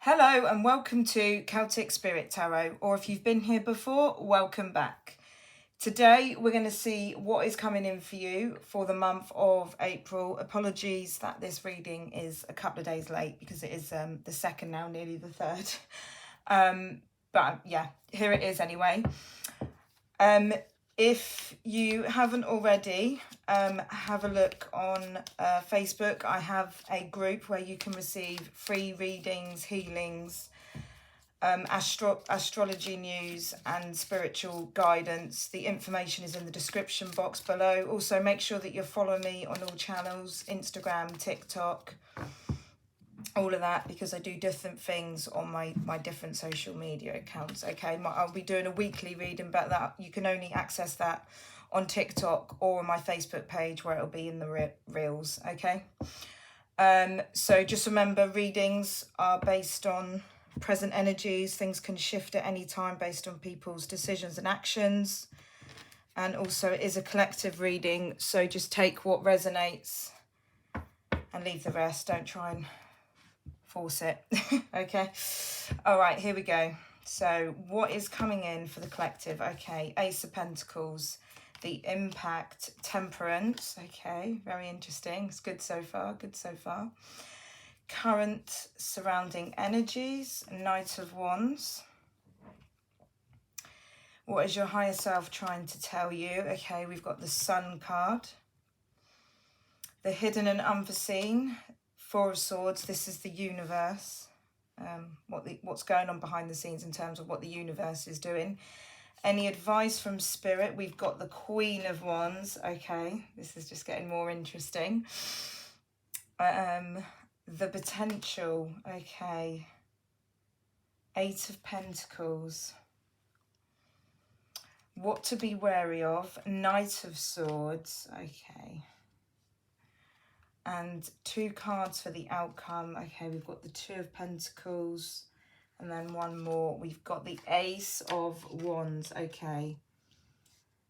Hello and welcome to Celtic Spirit Tarot, or if you've been here before, welcome back. Today we're going to see what is coming in for you for the month of April. Apologies that this reading is a couple of days late because it is the 2nd now, nearly the 3rd. But yeah, here it is anyway. If you haven't already, have a look on Facebook. I have a group where you can receive free readings, healings, astrology news and spiritual guidance. The information is in the description box below. Also, make sure that you're following me on all channels, Instagram, TikTok, all of that, because I do different things on my different social media accounts. Okay, I'll be doing a weekly reading, but that you can only access that on TikTok or on my Facebook page where it'll be in the reels. Okay, so just remember, readings are based on present energies. Things can shift at any time based on people's decisions and actions, and also it is a collective reading, so just take what resonates and leave the rest. Don't try and force it. Okay, all right, here we go. So what is coming in for the collective? Okay, Ace of Pentacles, the impact, Temperance. Okay, very interesting. It's good so far, good so far. Current surrounding energies, Knight of Wands. What is your higher self trying to tell you? Okay, we've got the Sun card, the hidden and unforeseen, Four of Swords. This is the universe, what's going on behind the scenes in terms of what the universe is doing. Any advice from Spirit? We've got the Queen of Wands. Okay, this is just getting more interesting. The potential. Okay, Eight of Pentacles. What to be wary of? Knight of Swords. Okay. And 2 cards for the outcome. Okay, we've got the 2 of Pentacles, and then one more. We've got the Ace of Wands. Okay,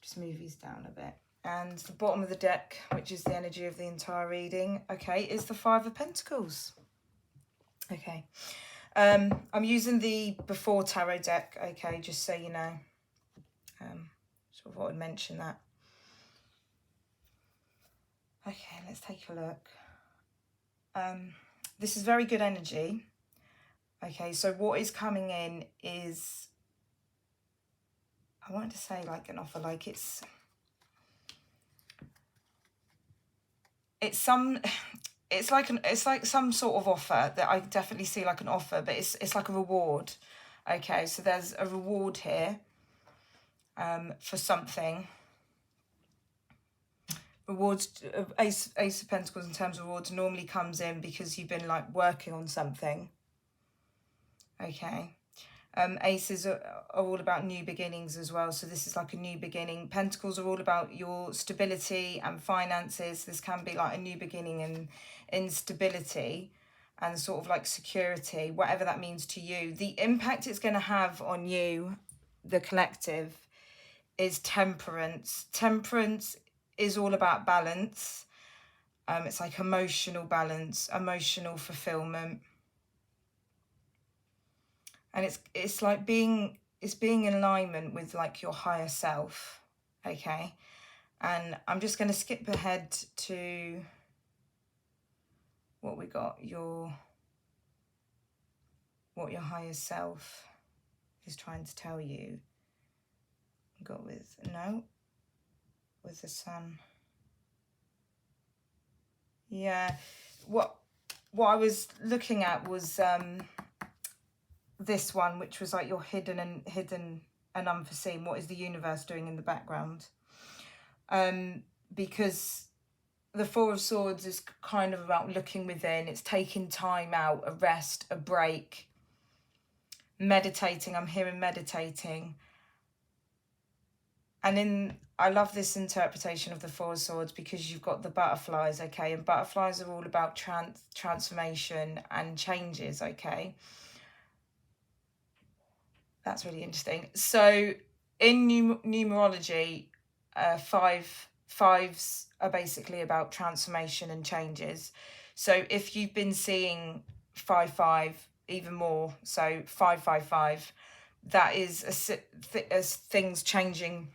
just move these down a bit. And the bottom of the deck, which is the energy of the entire reading, okay, is the 5 of Pentacles. Okay, I'm using the Before Tarot deck, okay, just so you know. Sort of thought I'd mention that. Okay, let's take a look. This is very good energy. Okay, so what is coming in is, I wanted to say like an offer, like it's like some sort of offer that I definitely see like an offer, but it's like a reward. Okay, so there's a reward here for something. Rewards, Ace of Pentacles in terms of rewards normally comes in because you've been like working on something. Okay, Aces are all about new beginnings as well, so this is like a new beginning. Pentacles are all about your stability and finances. This can be like a new beginning and instability and sort of like security, whatever that means to you. The impact it's going to have on you, the collective, is Temperance. Temperance is all about balance. It's like emotional balance, emotional fulfillment. And it's like being in alignment with like your higher self. Okay, and I'm just going to skip ahead to what we got, what your higher self is trying to tell you. Got with the Sun. Yeah, what I was looking at was this one, which was like your hidden and unforeseen. What is the universe doing in the background? Because the Four of Swords is kind of about looking within. It's taking time out, a rest, a break, meditating. I'm hearing meditating. And I love this interpretation of the Four of Swords because you've got the butterflies, okay? And butterflies are all about transformation and changes, okay? That's really interesting. So in numerology, fives are basically about transformation and changes. So if you've been seeing 5-5 even more. So 555, that is as things changing.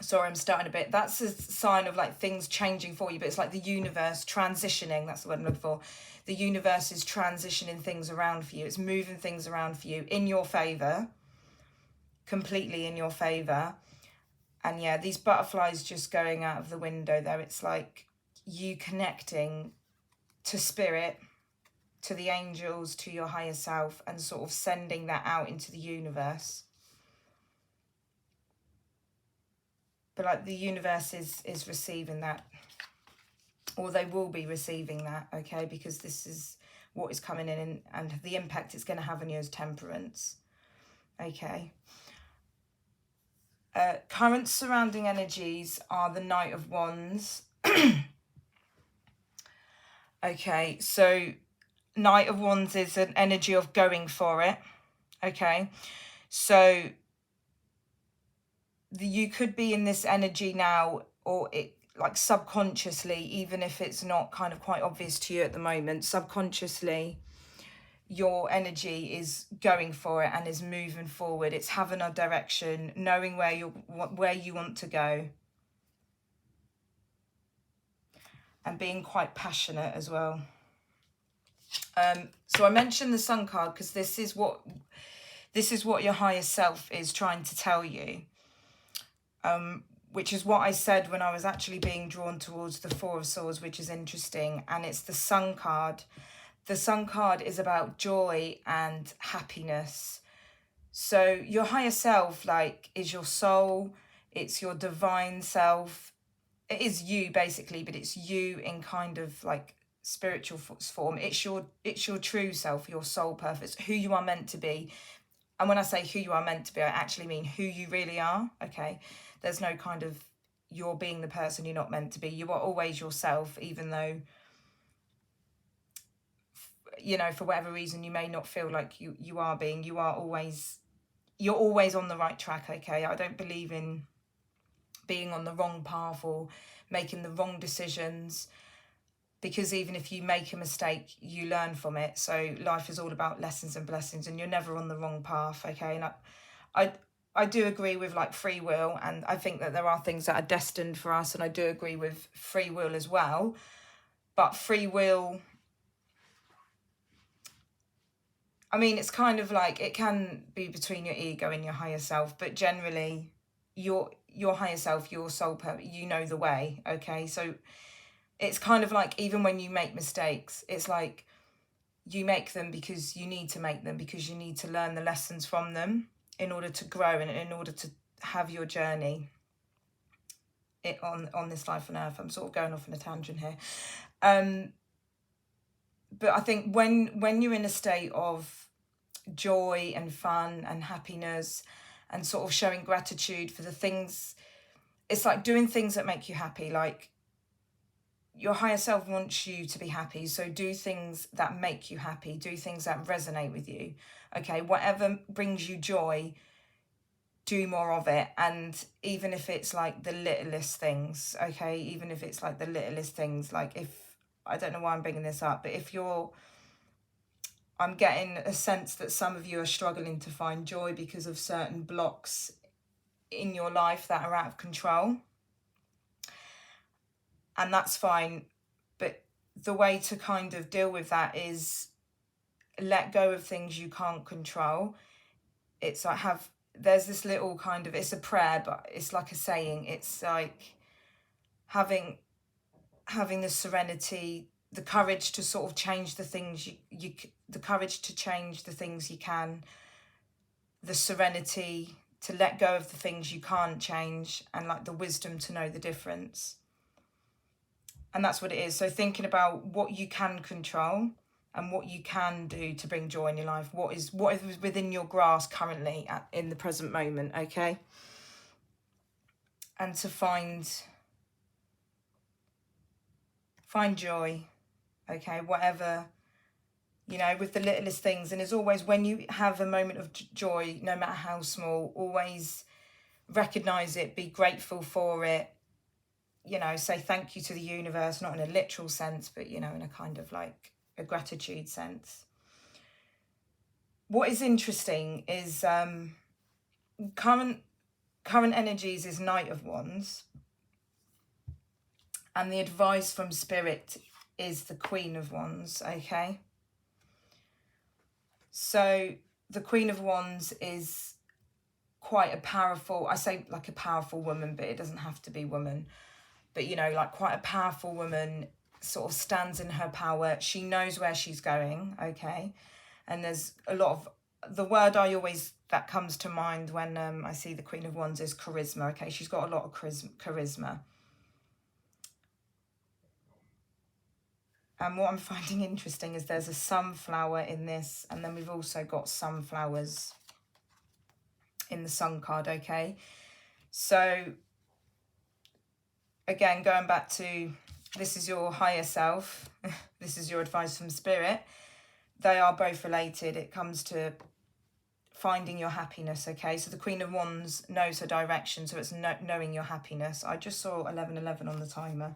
Sorry, I'm starting a bit. That's a sign of like things changing for you, but it's like the universe transitioning. That's the word I'm looking for. The universe is transitioning things around for you. It's moving things around for you in your favor, completely in your favor. And yeah, these butterflies just going out of the window there. It's like you connecting to spirit, to the angels, to your higher self, and sort of sending that out into the universe. But like the universe is receiving that, or they will be receiving that, okay? Because this is what is coming in, and the impact it's going to have on you as temperance, okay? Current surrounding energies are the Knight of Wands. Okay, so Knight of Wands is an energy of going for it, okay? So you could be in this energy now, or it like subconsciously, even if it's not kind of quite obvious to you at the moment, subconsciously your energy is going for it and is moving forward. It's having a direction, knowing where you want to go, and being quite passionate as well. So I mentioned the Sun card because this is what your higher self is trying to tell you. Which is what I said when I was actually being drawn towards the Four of Swords, which is interesting. And it's the Sun card. The Sun card is about joy and happiness. So your higher self, like, is your soul. It's your divine self. It is you, basically, but it's you in kind of like spiritual form. It's your true self, your soul purpose, who you are meant to be. And when I say who you are meant to be, I actually mean who you really are, okay? There's no kind of you're being the person you're not meant to be. You are always yourself, even though, you know, for whatever reason, you may not feel like you are being. You're always on the right track, okay? I don't believe in being on the wrong path or making the wrong decisions, because even if you make a mistake, you learn from it. So life is all about lessons and blessings, and you're never on the wrong path, okay? And I do agree with like free will, and I think that there are things that are destined for us, and I do agree with free will as well. But free will, I mean, it's kind of like, it can be between your ego and your higher self, but generally your higher self, your soul purpose, you know the way, okay? So it's kind of like, even when you make mistakes, it's like you make them because you need to make them, because you need to learn the lessons from them in order to grow and in order to have your journey on this life on earth. I'm sort of going off on a tangent here. But I think when you're in a state of joy and fun and happiness and sort of showing gratitude for the things, it's like doing things that make you happy. Like, your higher self wants you to be happy, so do things that make you happy, do things that resonate with you, okay? Whatever brings you joy, do more of it. And even if it's like the littlest things, okay? Even if it's like the littlest things, like, if, I don't know why I'm bringing this up, but if I'm getting a sense that some of you are struggling to find joy because of certain blocks in your life that are out of control. And that's fine. But the way to kind of deal with that is let go of things you can't control. It's like there's this little kind of, it's a prayer, but it's like a saying. It's like having the serenity, the courage to sort of change the things the courage to change the things you can, the serenity to let go of the things you can't change, and like the wisdom to know the difference. And that's what it is. So thinking about what you can control and what you can do to bring joy in your life. What is within your grasp currently in the present moment, okay? And to find joy, okay? Whatever, you know, with the littlest things. And as always, when you have a moment of joy, no matter how small, always recognize it, be grateful for it. You know, say thank you to the universe, not in a literal sense, but, you know, in a kind of like a gratitude sense. what is interesting is current energies is Knight of Wands, and the advice from Spirit is the Queen of Wands, okay? So the Queen of Wands is quite a powerful, I say like a powerful woman, but it doesn't have to be woman. But, you know, like quite a powerful woman, sort of stands in her power. She knows where she's going, okay? And there's a lot of, the word that comes to mind when I see the Queen of Wands is charisma, okay? She's got a lot of charisma. And what I'm finding interesting is there's a sunflower in this, and then we've also got sunflowers in the sun card, okay? So, again, going back to, this is your higher self, this is your advice from Spirit. They are both related. It comes to finding your happiness, okay? So the Queen of Wands knows her direction, so it's knowing your happiness. I just saw 11:11 on the timer,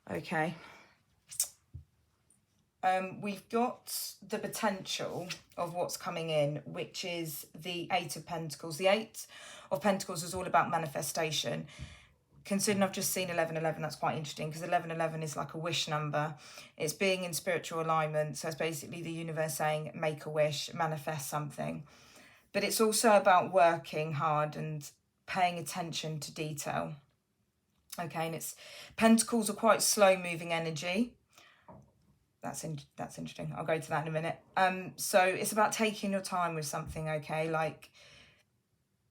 okay? We've got the potential of what's coming in, which is the Eight of Pentacles. The Eight of Pentacles is all about manifestation. Considering I've just seen 11:11, that's quite interesting, because 11:11 is like a wish number. It's being in spiritual alignment. So it's basically the universe saying, make a wish, manifest something. But it's also about working hard and paying attention to detail. Okay, and Pentacles are quite slow moving energy. That's interesting. I'll go to that in a minute. So it's about taking your time with something, okay? Like,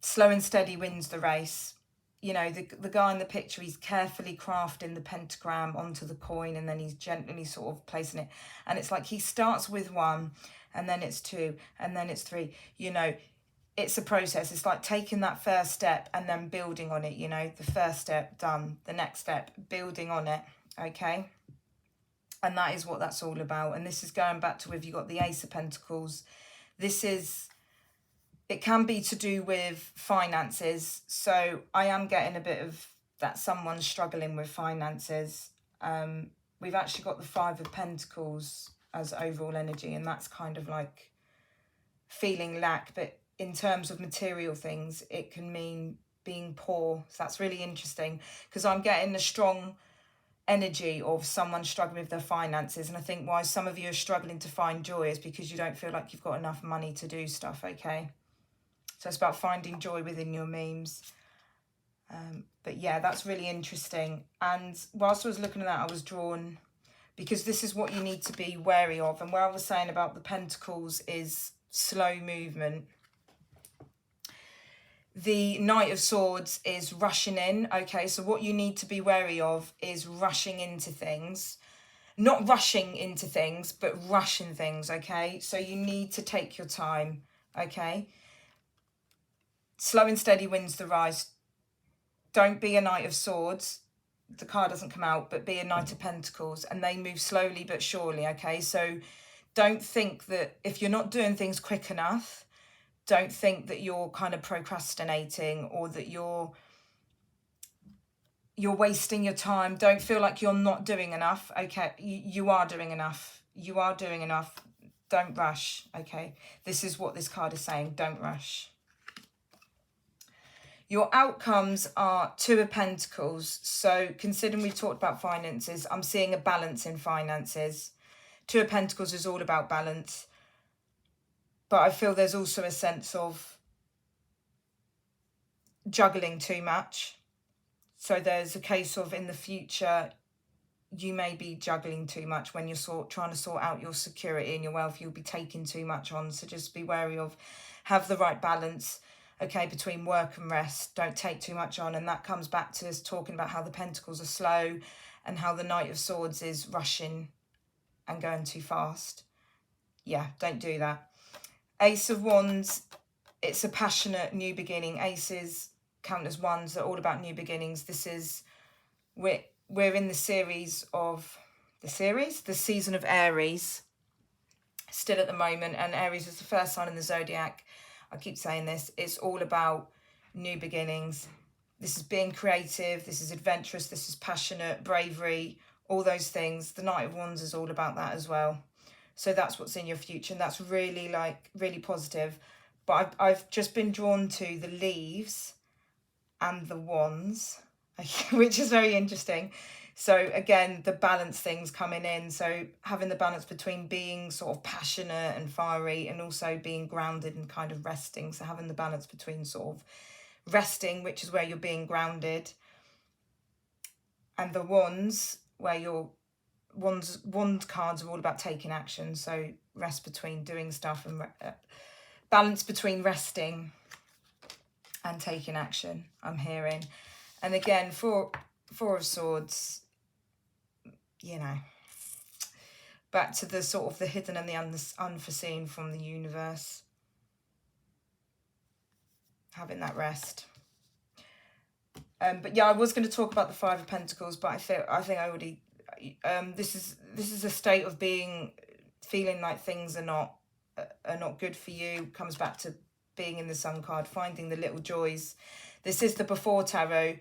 slow and steady wins the race. You know, the guy in the picture, he's carefully crafting the pentagram onto the coin, and then he's gently sort of placing it. And it's like he starts with 1, and then it's 2, and then it's 3. You know, it's a process. It's like taking that first step and then building on it, you know. The first step, done. The next step, building on it, okay? And that is what that's all about. And this is going back to if you got the Ace of Pentacles. This is, it can be to do with finances. So I am getting a bit of that someone's struggling with finances. We've actually got the Five of Pentacles as overall energy. And that's kind of like feeling lack. But in terms of material things, it can mean being poor. So that's really interesting, because I'm getting a strong energy of someone struggling with their finances. And I think why some of you are struggling to find joy is because you don't feel like you've got enough money to do stuff, okay? So it's about finding joy within your means. But yeah, that's really interesting. And whilst I was looking at that, I was drawn, because this is what you need to be wary of. And where I was saying about the Pentacles is slow movement. The Knight of Swords is rushing in, okay? So what you need to be wary of is rushing into things. Not rushing into things, but rushing things, okay? So you need to take your time, okay? Slow and steady wins the race. Don't be a Knight of Swords. The card doesn't come out, but be a Knight of Pentacles. And they move slowly but surely, okay? So don't think that if you're not doing things quick enough, don't think that you're kind of procrastinating or that you're wasting your time. Don't feel like you're not doing enough. Okay, you are doing enough. You are doing enough. Don't rush, okay? This is what this card is saying. Don't rush. Your outcomes are Two of Pentacles. So considering we've talked about finances, I'm seeing a balance in finances. Two of Pentacles is all about balance. But I feel there's also a sense of juggling too much. So there's a case of in the future, you may be juggling too much when you're trying to sort out your security and your wealth. You'll be taking too much on. So just be wary of, have the right balance, okay, between work and rest. Don't take too much on. And that comes back to us talking about how the Pentacles are slow and how the Knight of Swords is rushing and going too fast. Yeah, don't do that. Ace of Wands, it's a passionate new beginning. Aces count as ones. They're all about new beginnings. This is, we're in the series of, the season of Aries, still at the moment. And Aries is the first sign in the zodiac. I keep saying this. It's all about new beginnings. This is being creative. This is adventurous. This is passionate, bravery, all those things. The Knight of Wands is all about that as well. So that's what's in your future, and that's really really positive. But I've just been drawn to the leaves and the wands, which is very interesting. So again, the balance things coming in. So having the balance between being sort of passionate and fiery and also being grounded and kind of resting. So having the balance between sort of resting, which is where you're being grounded, and the wands, where your wand cards are all about taking action. So rest between doing stuff, and balance between resting and taking action, I'm hearing. And again, Four of Swords, you know, back to the sort of the hidden and the unforeseen from the universe. Having that rest. But yeah, I was going to talk about the Five of Pentacles, but I think I already. This is a state of feeling like things are not good for you. Comes back to being in the Sun card, finding the little joys. This is the before tarot.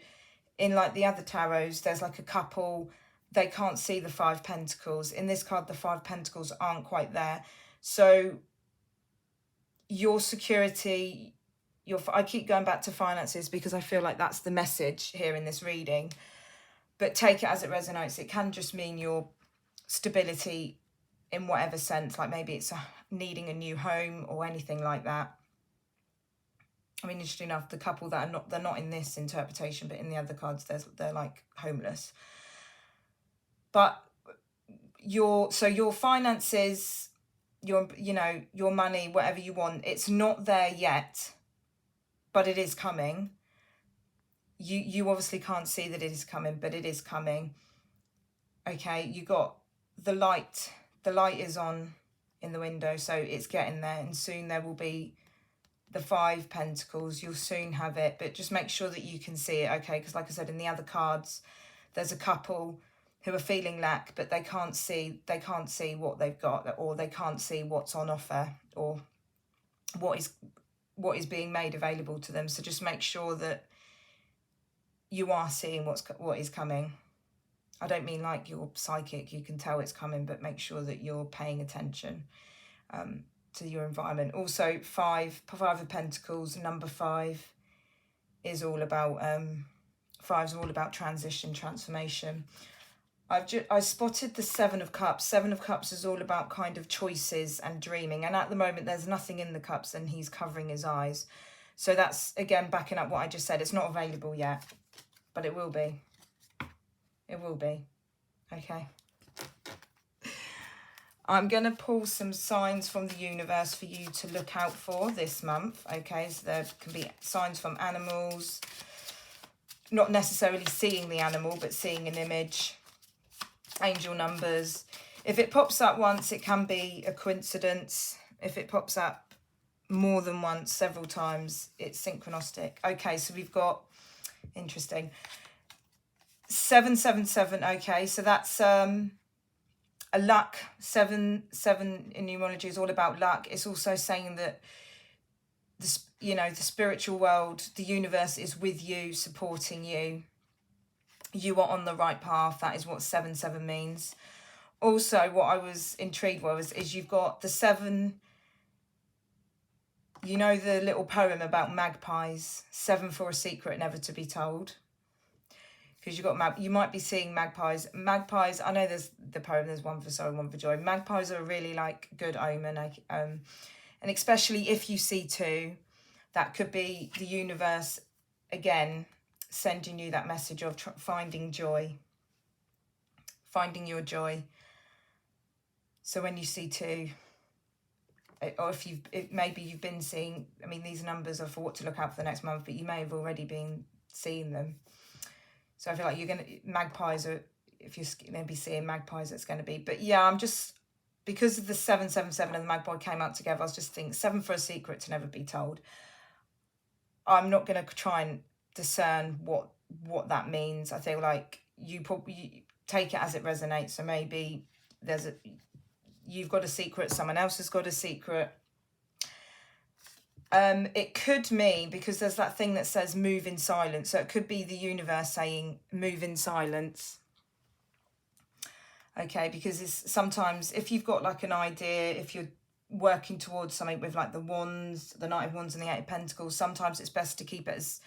In like the other tarots, there's like a couple. They can't see the Five Pentacles. In this card, the Five Pentacles aren't quite there. So your security, I keep going back to finances because I feel like that's the message here in this reading. But take it as it resonates. It can just mean your stability in whatever sense. Like maybe it's needing a new home or anything like that. I mean, interesting enough, the couple that they're not in this interpretation, but in the other cards, they're like homeless. But your finances, your money, whatever you want, it's not there yet, but it is coming. You obviously can't see that it is coming, but it is coming. Okay, you got the light. The light is on in the window, so it's getting there, and soon there will be the Five Pentacles. You'll soon have it, but just make sure that you can see it, okay? Because like I said, in the other cards, there's a couple who are feeling lack, but they can't see what they've got, or they can't see what's on offer, or what is being made available to them. So just make sure that you are seeing what is coming. I don't mean like you're psychic, you can tell it's coming, but make sure that you're paying attention to your environment. Also, Five of Pentacles, number 5 is all about five's all about transition, transformation. I spotted the Seven of Cups. Seven of Cups is all about kind of choices and dreaming. And at the moment, there's nothing in the cups and he's covering his eyes. So that's, again, backing up what I just said. It's not available yet, but it will be. It will be. Okay. I'm going to pull some signs from the universe for you to look out for this month. Okay, so there can be signs from animals. Not necessarily seeing the animal, but seeing an image. Angel numbers. If it pops up once, it can be a coincidence. If it pops up more than once, several times, it's synchronistic. Okay, so we've got, interesting, 777. Okay, so that's a luck. 7 in numerology is all about luck. It's also saying that the spiritual world, the universe is with you, supporting you. You are on the right path. That is what 7 means. Also, what I was intrigued with is you've got the 7, you know the little poem about magpies, 7 for a secret never to be told. Because you've got, you might be seeing magpies. Magpies, I know there's the poem, there's one for sorrow, one for joy. Magpies are really like good omen. And especially if you see 2, that could be the universe, again, sending you that message of finding joy, finding your joy. So when you see 2, or maybe you've been seeing, I mean, these numbers are for what to look out for the next month, but you may have already been seeing them. So I feel like magpies are, if you're maybe seeing magpies, it's going to be. But yeah, I'm just, because of the 777 and the magpie came out together, I was just thinking 7 for a secret to never be told. I'm not going to try and discern what that means. I feel like you probably take it as it resonates. So maybe you've got a secret, someone else has got a secret. It could mean, because there's that thing that says move in silence, so it could be the universe saying move in silence. Okay, because it's sometimes if you've got like an idea, if you're working towards something with like the wands, the Knight of Wands and the Eight of Pentacles, sometimes it's best to keep it as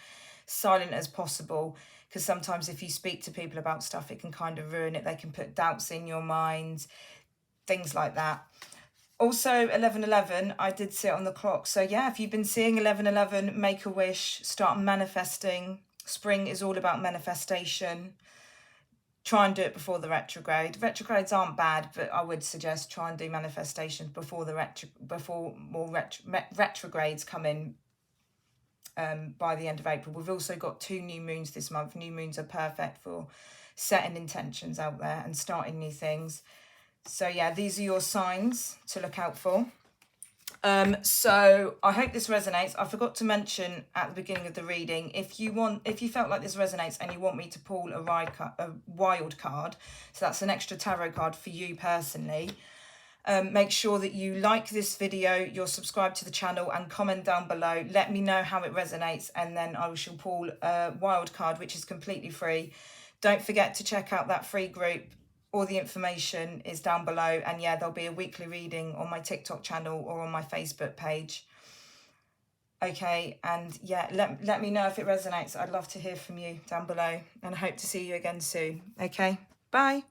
silent as possible, because sometimes if you speak to people about stuff, it can kind of ruin it. They can put doubts in your mind, things like that. Also, 11:11, I did see it on the clock. So yeah, if you've been seeing 11:11, make a wish, start manifesting. Spring is all about manifestation. Try and do it before the retrograde. Retrogrades aren't bad, but I would suggest try and do manifestations before the retrogrades come in by the end of April. We've also got 2 new moons this month. New moons are perfect for setting intentions out there and starting new things. So yeah, these are your signs to look out for. So I hope this resonates. I forgot to mention at the beginning of the reading, if you felt like this resonates and you want me to pull a wild card, so that's an extra tarot card for you personally, make sure that you like this video, you're subscribed to the channel, and comment down below. Let me know how it resonates, and then I shall pull a wild card, which is completely free. Don't forget to check out that free group. All the information is down below, and yeah, there'll be a weekly reading on my TikTok channel or on my Facebook page. Okay, and yeah, let me know if it resonates. I'd love to hear from you down below, and I hope to see you again soon. Okay, bye.